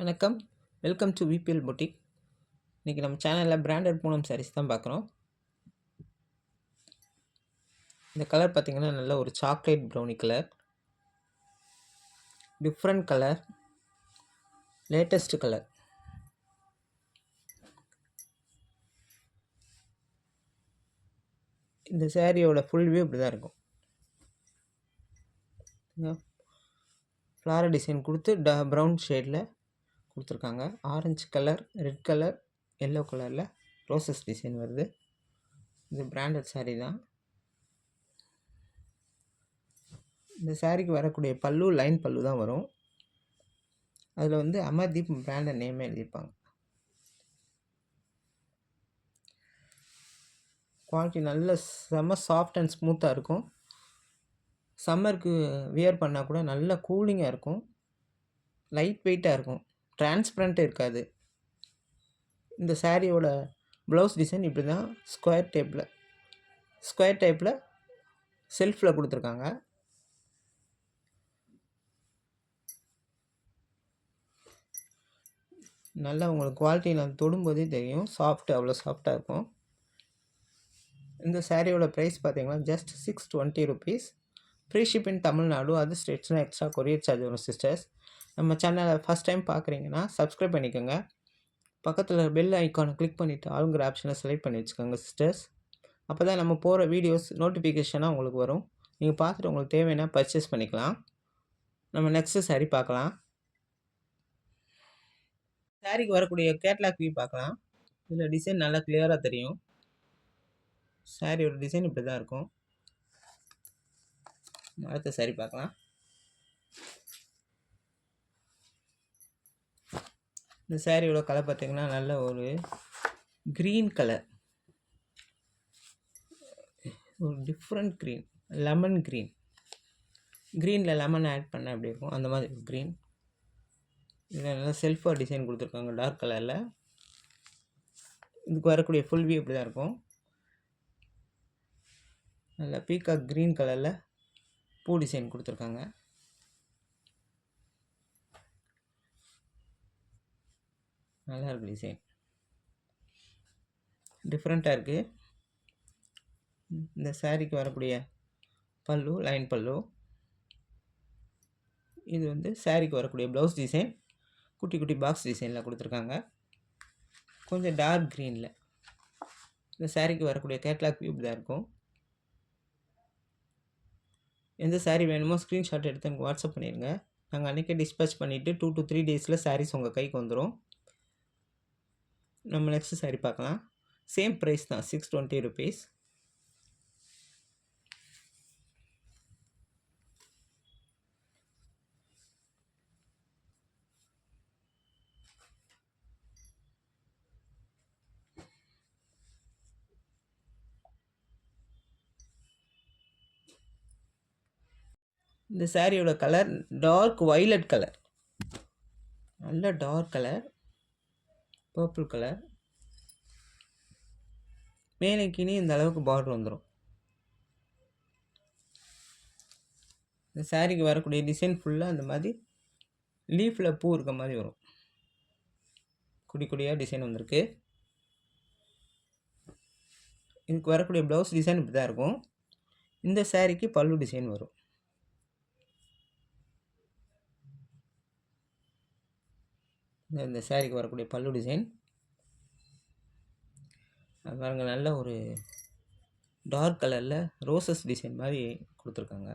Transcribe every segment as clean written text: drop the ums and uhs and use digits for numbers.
வணக்கம். Welcome to VBL boutique. இன்றைக்கி நம்ம சேனலில் பிராண்டட் பூனம் சாரீஸ் தான் பார்க்குறோம். இந்த கலர் பார்த்திங்கன்னா நல்ல ஒரு chocolate brownie colour, different colour, latest colour. இந்த சாரியோட ஃபுல் வியூ இப்படி தான் இருக்கும். ஃப்ளாரல் டிசைன் கொடுத்து ப்ரௌன் ஷேடில் கொடுத்துருக்காங்க. Orange colour, red colour, yellow கலரில் ரோசஸ் டிசைன் வருது. இது பிராண்டட் சாரீ தான். இந்த சாரீக்கு வரக்கூடிய பல்லு லைன் பல்லு தான் வரும். அதில் வந்து அமர்தீப் பிராண்டட் நேமே எழுதியிருப்பாங்க. குவாலிட்டி நல்ல செம்ம சாஃப்ட் அண்ட் ஸ்மூத்தாக இருக்கும். சம்மருக்கு வியர் பண்ணால் கூட நல்ல கூலிங்காக இருக்கும். லைட் வெயிட்டாக இருக்கும். டிரான்ஸ்பரண்ட் இருக்காது. இந்த சாரியோட ப்ளவுஸ் டிசைன் இப்படி தான் ஸ்கொயர் டைப்பில் செல்ஃபில் கொடுத்துருக்காங்க. நல்லா உங்களுக்கு குவாலிட்டி நான் தொடும்போதே தெரியும். அவ்வளோ சாஃப்டாக இருக்கும். இந்த சாரியோட ப்ரைஸ் பார்த்தீங்கன்னா ஜஸ்ட் 620 rupees. ஃப்ரீ ஷிப் இன் தமிழ்நாடு. அது ஸ்டேட்ஸ்னால் எக்ஸ்ட்ரா கொரியர் சார்ஜ் வரும் சிஸ்டர்ஸ். நம்ம சேனலை ஃபஸ்ட் டைம் பார்க்குறீங்கன்னா சப்ஸ்கிரைப் பண்ணிக்கோங்க. பக்கத்தில் பெல் ஐக்கானை கிளிக் பண்ணிவிட்டு ஆளுங்கிற ஆப்ஷனை செலக்ட் பண்ணி வச்சுக்கோங்க சிஸ்டர்ஸ். அப்போ தான் நம்ம போகிற வீடியோஸ் நோட்டிஃபிகேஷனாக உங்களுக்கு வரும். நீங்கள் பார்த்துட்டு உங்களுக்கு தேவையான பர்ச்சேஸ் பண்ணிக்கலாம். நம்ம நெக்ஸ்ட்டு சாரீ பார்க்கலாம். சாரீக்கு வரக்கூடிய கேட்லாக் வியூ பார்க்கலாம். இதில் டிசைன் நல்லா கிளியராக தெரியும். சாரியோட டிசைன் இப்படி தான் இருக்கும். அடுத்த சாரீ பார்க்கலாம். இந்த சாரியோட கலர் பார்த்திங்கன்னா நல்ல ஒரு க்ரீன் கலர், ஒரு டிஃப்ரெண்ட் க்ரீன், லெமன் க்ரீன். க்ரீனில் லெமன் ஆட் பண்ண அப்படி இருக்கும், அந்த மாதிரி ஒரு க்ரீன். இதில் நல்லா செல்ஃபாக டிசைன் கொடுத்துருக்காங்க டார்க் கலரில். இதுக்கு வரக்கூடிய ஃபுல் வியூ இப்படி தான் இருக்கும். நல்லா பீகாக் க்ரீன் கலரில் பூ டிசைன் கொடுத்துருக்காங்க. நல்லா இருக்குது டிசைன், டிஃப்ரெண்ட்டாக இருக்குது. இந்த சாரீக்கு வரக்கூடிய பல்லு லைன் பல்லு. இது வந்து சாரீக்கு வரக்கூடிய ப்ளவுஸ் டிசைன் குட்டி குட்டி பாக்ஸ் டிசைனில் கொடுத்துருக்காங்க, கொஞ்சம் டார்க் க்ரீனில். இந்த சாரீக்கு வரக்கூடிய கேட்லாக் வியூ இப்படி தான் இருக்கும். எந்த சாரீ வேணுமோ ஸ்க்ரீன்ஷாட் எடுத்து எனக்கு வாட்ஸ்அப் பண்ணிடுங்க. நாங்கள் அன்றைக்கே டிஸ்பேச் பண்ணிவிட்டு 2 to 3 days சாரீஸ் உங்கள் கைக்கு வந்துடும். நம்ம நெக்ஸ்ட் சாரீ பார்க்கலாம். சேம் ப்ரைஸ் தான், 620 rupees. இந்த சாரியோட கலர் டார்க் வயலட் கலர், நல்ல டார்க் கலர், பர்பிள் கலர். மேலே கீழே இந்த அளவுக்கு பார்டர் வந்துடும். இந்த சாரீக்கு வரக்கூடிய டிசைன் ஃபுல்லாக அந்த மாதிரி லீஃபில் பூ இருக்க மாதிரி வரும். குடி குடியாக டிசைன் வந்திருக்கு. இதுக்கு வரக்கூடிய ப்ளவுஸ் டிசைன் இப்படி தான் இருக்கும். இந்த சாரீக்கு பல்லு டிசைன் வரும். இந்த சாரீக்கு வரக்கூடிய பல்லு டிசைன் பாருங்க, நல்ல ஒரு டார்க் கலரில் ரோசஸ் டிசைன் மாதிரி கொடுத்துருக்காங்க.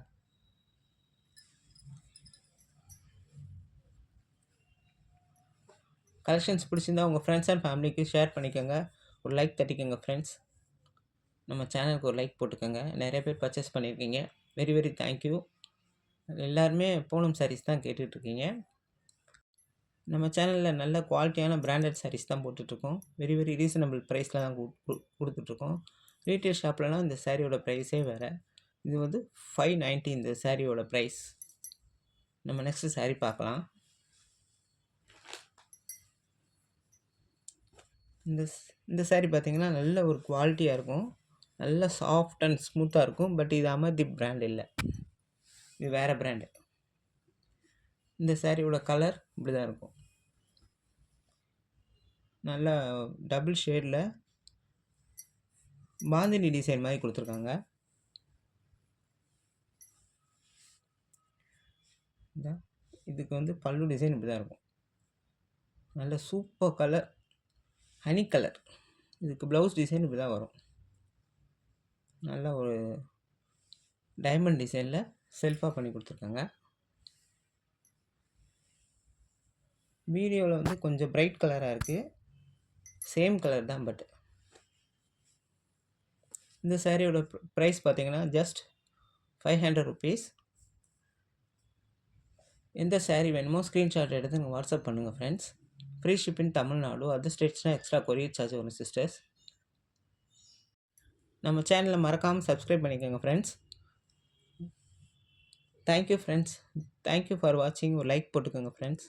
கலெக்ஷன்ஸ் பிடிச்சிருந்தா உங்கள் ஃப்ரெண்ட்ஸ் அண்ட் ஃபேமிலிக்கு ஷேர் பண்ணிக்கோங்க. ஒரு லைக் தட்டிக்கோங்க ஃப்ரெண்ட்ஸ். நம்ம சேனலுக்கு ஒரு லைக் போட்டுக்கோங்க. நிறைய பேர் பர்ச்சேஸ் பண்ணியிருக்கீங்க, வெரி வெரி தேங்க்யூ. எல்லாருமே பூனம் சாரீஸ் தான் கேட்டுட்ருக்கீங்க. நம்ம சேனலில் நல்ல குவாலிட்டியான பிராண்டட் சாரீஸ் தான் போட்டுட்ருக்கோம். வெரி வெரி ரீசனபிள் ப்ரைஸில் தான் கொடுத்துட்ருக்கோம். ரீட்டெயில் ஷாப்லலாம் இந்த சாரியோட ப்ரைஸே வேறு. இது வந்து 590 இந்த சாரியோட ப்ரைஸ். நம்ம நெக்ஸ்ட்டு சாரீ பார்க்கலாம். இந்த சாரீ பார்த்திங்கன்னா நல்ல ஒரு குவாலிட்டியாக இருக்கும், நல்ல சாஃப்ட் அண்ட் ஸ்மூத்தாக இருக்கும். பட் இது அமர்தீப் பிராண்ட் இல்லை, இது வேறு பிராண்டு. இந்த சாரியோட கலர் இப்படி தான் இருக்கும். நல்லா டபுள் ஷேடில் பாந்தினி டிசைன் மாதிரி கொடுத்துருக்காங்க. இதுக்கு வந்து பல்லு டிசைன் இப்படி தான் இருக்கும். நல்ல சூப்பர் கலர், ஹனி கலர். இதுக்கு ப்ளவுஸ் டிசைன் இப்படி தான் வரும். நல்ல ஒரு டைமண்ட் டிசைனில் செல்ஃபாக பண்ணி கொடுத்துருக்காங்க. வீடியோவில் வந்து கொஞ்சம் பிரைட் கலராக இருக்குது. சேம் கலர் தான், பட் இந்த சாரியோட ப்ரைஸ் பார்த்தீங்கன்னா ஜஸ்ட் 500 ருபீஸ். எந்த சாரீ வேணுமோ ஸ்க்ரீன்ஷாட் எடுத்து நீங்கள் வாட்ஸ்அப் பண்ணுங்கள் friends. Free shipping Tamil Nadu. Other ஸ்டேட்ஸ்னால் எக்ஸ்ட்ரா கொரியர் சார்ஜ் வரும் சிஸ்டர்ஸ். நம்ம சேனலை மறக்காமல் சப்ஸ்கிரைப் பண்ணிக்கோங்க friends. Thank you friends. Thank you for வாட்சிங். ஒரு லைக் போட்டுக்கோங்க ஃப்ரெண்ட்ஸ்.